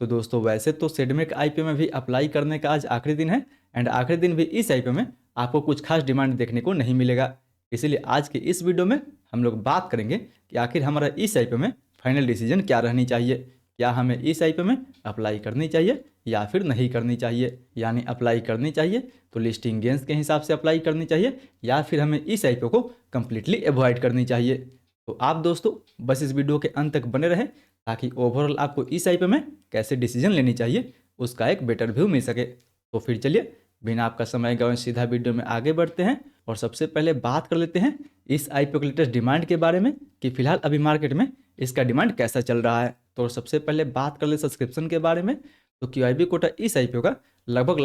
तो दोस्तों वैसे तो सेडमेक आईपीओ में भी अप्लाई करने का आज आखिरी दिन है एंड आखिरी दिन भी इस आईपीओ में आपको कुछ खास डिमांड देखने को नहीं मिलेगा। इसीलिए आज के इस वीडियो में हम लोग बात करेंगे कि आखिर हमारा इस आईपीओ में फाइनल डिसीजन क्या रहनी चाहिए। क्या हमें इस आईपीओ में अप्लाई करनी चाहिए या फिर नहीं करनी चाहिए, यानी अप्लाई करनी चाहिए तो लिस्टिंग गेंस के हिसाब से अप्लाई करनी चाहिए या फिर हमें इस आईपीओ को कंप्लीटली अवॉइड करनी चाहिए। तो आप दोस्तों बस इस वीडियो के अंत तक बने रहें ताकि ओवरऑल आपको इस आईपीओ में कैसे डिसीजन लेनी चाहिए उसका एक बेटर व्यू मिल सके। तो फिर चलिए बिना आपका समय गंवाए सीधा वीडियो में आगे बढ़ते हैं और सबसे पहले बात कर लेते हैं इस आईपीओ के लेटेस्ट डिमांड के बारे में कि फिलहाल अभी मार्केट में इसका डिमांड कैसा चल रहा है। तो सबसे पहले बात कर ले सब्सक्रिप्शन के बारे में। तो क्यूआईबी कोटा इस आईपीओ का लगभग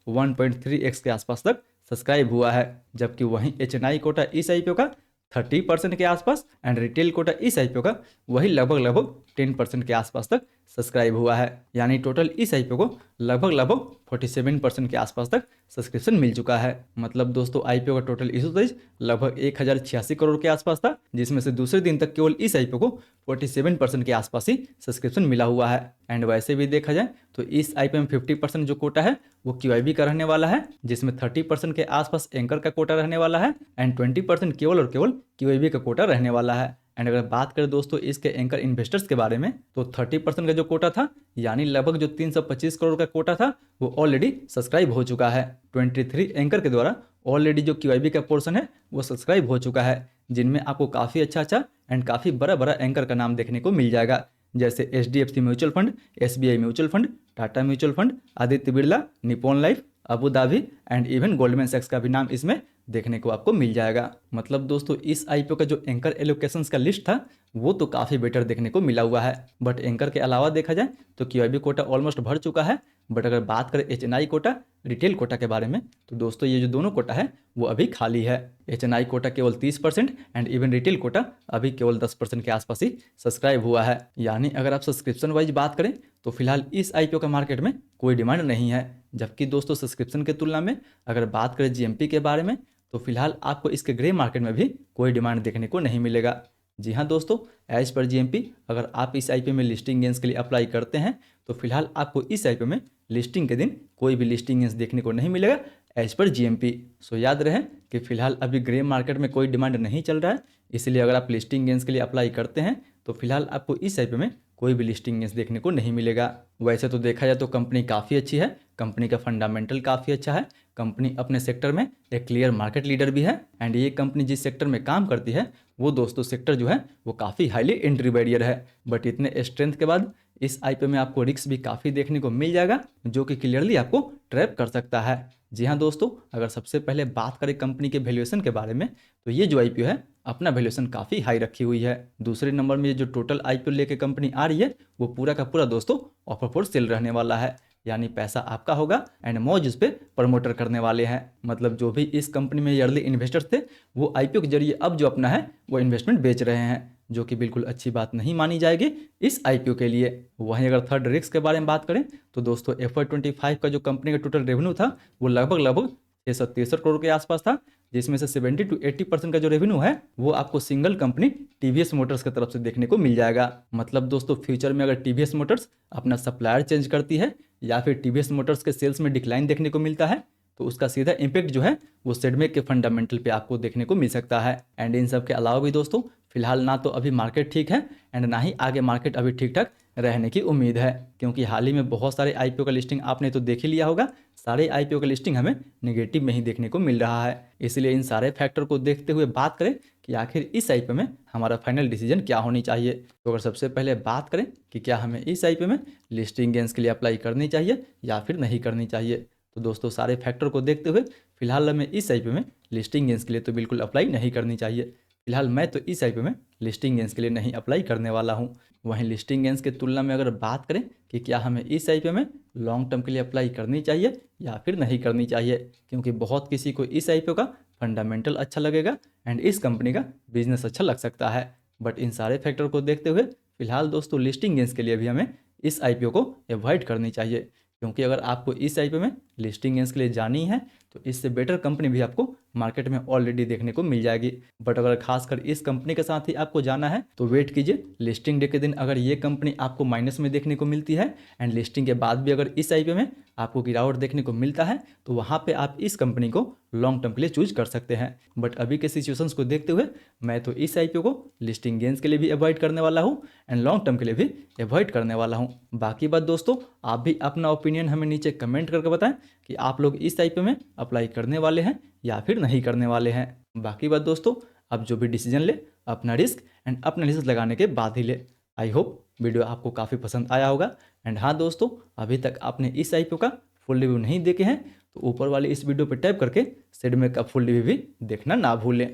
1.3x के आसपास तक सब्सक्राइब हुआ है, जबकि वहीं एचएनआई कोटा इस आईपीओ का 30% के आसपास एंड रिटेल कोटा इस आईपीओ का वही लगभग 10% के आसपास तक सब्सक्राइब हुआ है। यानी टोटल इस आईपीओ को लगभग 47% के आसपास तक सब्सक्रिप्शन मिल चुका है। मतलब दोस्तों आईपीओ का टोटल इशू साइज लगभग 1086 करोड़ के आसपास था, जिसमें से दूसरे दिन तक केवल इस आईपीओ को 47% के आसपास ही सब्सक्रिप्शन मिला हुआ है। एंड वैसे भी देखा जाए तो इस आईपीओ में 50% जो कोटा है वो क्यूआईबी का रहने वाला है, जिसमें 30% के आसपास एंकर का कोटा रहने वाला है एंड 20% केवल और केवल क्यूआईबी का कोटा रहने वाला है। एंड अगर बात करें दोस्तों इसके एंकर इन्वेस्टर्स के बारे में तो 30% का जो कोटा था, यानी लगभग जो 325 करोड़ का कोटा था, वो ऑलरेडी सब्सक्राइब हो चुका है। 23 एंकर के द्वारा ऑलरेडी जो क्यूआईबी का पोर्शन है वो सब्सक्राइब हो चुका है, जिनमें आपको काफ़ी अच्छा एंड काफ़ी बड़ा एंकर का नाम देखने को मिल जाएगा, जैसे HDFC mutual fund, SBI mutual fund, Tata mutual fund, Aditya Birla, Nippon life, Abu Dhabi and even Goldman सैक्स का भी नाम इसमें देखने को आपको मिल जाएगा। मतलब दोस्तों इस आईपीओ का जो एंकर एलोकेशंस का लिस्ट था वो तो काफ़ी बेटर देखने को मिला हुआ है, बट एंकर के अलावा देखा जाए तो क्यूआईबी कोटा ऑलमोस्ट भर चुका है। बट अगर बात करें एचएनआई कोटा, रिटेल कोटा के बारे में तो दोस्तों ये जो दोनों कोटा है वो अभी खाली है। एचएनआई कोटा केवल 30% एंड इवन रिटेल कोटा अभी केवल 10% के आसपास ही सब्सक्राइब हुआ है। यानी अगर आप सब्सक्रिप्शन वाइज बात करें तो फिलहाल इस आईपीओ का मार्केट में कोई डिमांड नहीं है। जबकि दोस्तों सब्सक्रिप्शन के तुलना में अगर बात करें जीएमपी के बारे में तो फिलहाल आपको इसके ग्रे मार्केट में भी कोई डिमांड देखने को नहीं मिलेगा। जी हाँ दोस्तों, एज पर जीएमपी अगर आप इस आईपीओ में लिस्टिंग गेंस के लिए अप्लाई करते हैं तो फिलहाल आपको इस आईपीओ में लिस्टिंग के दिन कोई भी लिस्टिंग गेंस देखने को नहीं मिलेगा एज पर जीएमपी। सो याद रहे कि फिलहाल अभी ग्रे मार्केट में कोई डिमांड नहीं चल रहा है, इसलिए अगर आप लिस्टिंग गेंस के लिए अप्लाई करते हैं तो फिलहाल आपको इस आईपीओ में कोई भी लिस्टिंग गेंस देखने को नहीं मिलेगा। वैसे तो देखा जाए तो कंपनी काफ़ी अच्छी है, कंपनी का फंडामेंटल काफ़ी अच्छा है, कंपनी अपने सेक्टर में एक क्लियर मार्केट लीडर भी है एंड ये कंपनी जिस सेक्टर में काम करती है वो दोस्तों सेक्टर जो है वो काफ़ी हाईली एंट्री बैरियर है। बट इतने स्ट्रेंथ के बाद इस आईपीओ में आपको रिस्क भी काफ़ी देखने को मिल जाएगा, जो कि क्लियरली आपको ट्रैप कर सकता है। जी हाँ दोस्तों, अगर सबसे पहले बात करें कंपनी के वैल्यूएशन के बारे में तो ये जो आईपीओ है अपना वैल्यूएशन काफ़ी हाई रखी हुई है। दूसरे नंबर में ये जो टोटल आईपीओ लेके कंपनी आ रही है वो पूरा का पूरा दोस्तों ऑफर फॉर सेल रहने वाला है, यानी पैसा आपका होगा एंड मौज उस पर प्रमोटर करने वाले हैं। मतलब जो भी इस कंपनी में ईयरली इन्वेस्टर्स थे वो आईपीओ के जरिए अब जो अपना है वो इन्वेस्टमेंट बेच रहे हैं, जो कि बिल्कुल अच्छी बात नहीं मानी जाएगी इस आईपीओ के लिए। वहीं अगर थर्ड रिस्क के बारे में बात करें तो दोस्तों FY25 का जो कंपनी का टोटल रेवेन्यू था वो लगभग 663 करोड़ के आसपास था, जिसमें से 70 to 80% का जो रेवेन्यू है वो आपको सिंगल कंपनी टीवीएस मोटर्स की तरफ से देखने को मिल जाएगा। मतलब दोस्तों फ्यूचर में अगर टीवीएस मोटर्स अपना सप्लायर चेंज करती है या फिर टीवीएस मोटर्स के सेल्स में डिक्लाइन देखने को मिलता है तो उसका सीधा इम्पैक्ट जो है वो सेडमेक के फंडामेंटल पे आपको देखने को मिल सकता है। एंड इन सब के अलावा भी दोस्तों फिलहाल ना तो अभी मार्केट ठीक है एंड ना ही आगे मार्केट अभी ठीक ठाक रहने की उम्मीद है, क्योंकि हाल ही में बहुत सारे आईपीओ का लिस्टिंग आपने तो देख ही लिया होगा, सारे आईपीओ का लिस्टिंग हमें नेगेटिव में ही देखने को मिल रहा है। इसलिए इन सारे फैक्टर को देखते हुए बात करें कि आखिर इस आईपीओ में हमारा फाइनल डिसीजन क्या होनी चाहिए। तो अगर सबसे पहले बात करें कि क्या हमें इस आईपीओ में लिस्टिंग गेंस के लिए अप्लाई करनी चाहिए या फिर नहीं करनी चाहिए, तो दोस्तों सारे फैक्टर को देखते हुए फिलहाल हमें इस आईपीओ में लिस्टिंग गेंस के लिए तो बिल्कुल अप्लाई नहीं करनी चाहिए। फिलहाल मैं तो इस आईपीओ में लिस्टिंग गेंस के लिए नहीं अप्लाई करने वाला हूं। वहीं लिस्टिंग गेंस के तुलना में अगर बात करें कि क्या हमें इस आईपीओ में लॉन्ग टर्म के लिए अप्लाई करनी चाहिए या फिर नहीं करनी चाहिए, क्योंकि बहुत किसी को इस आईपीओ का फंडामेंटल अच्छा लगेगा एंड इस कंपनी का बिजनेस अच्छा लग सकता है। बट इन सारे फैक्टर को देखते हुए फिलहाल दोस्तों लिस्टिंग गेंस के लिए भी हमें इस आईपीओ को अवॉइड करनी चाहिए, क्योंकि अगर आपको इस आईपीओ में लिस्टिंग गेंस के लिए जानी है तो इससे बेटर कंपनी भी आपको मार्केट में ऑलरेडी देखने को मिल जाएगी। बट अगर खासकर इस कंपनी के साथ ही आपको जाना है तो वेट कीजिए, लिस्टिंग डे के दिन अगर ये कंपनी आपको माइनस में देखने को मिलती है एंड लिस्टिंग के बाद भी अगर इस आईपीओ में आपको गिरावट देखने को मिलता है तो वहाँ पे आप इस कंपनी को लॉन्ग टर्म के लिए चूज कर सकते हैं। बट अभी के सिचुएशंस को देखते हुए मैं तो इस आईपीओ को लिस्टिंग गेंस के लिए भी अवॉइड करने वाला हूँ एंड लॉन्ग टर्म के लिए भी अवॉइड करने वाला हूँ। बाकी बात दोस्तों, आप भी अपना ओपिनियन हमें नीचे कमेंट करके बताएं कि आप लोग इस आईपीओ में अप्लाई करने वाले हैं या फिर नहीं करने वाले हैं। बाकी बात दोस्तों, आप जो भी डिसीजन ले अपना रिस्क एंड अपना एनालिसिस लगाने के बाद ही ले। आई होप वीडियो आपको काफ़ी पसंद आया होगा। एंड हाँ दोस्तों, अभी तक आपने इस आईपीओ का फुल रिव्यू नहीं देखे हैं तो ऊपर वाले इस वीडियो पर टैप करके सेडमेक का फुल रिव्यू भी देखना ना भूलें।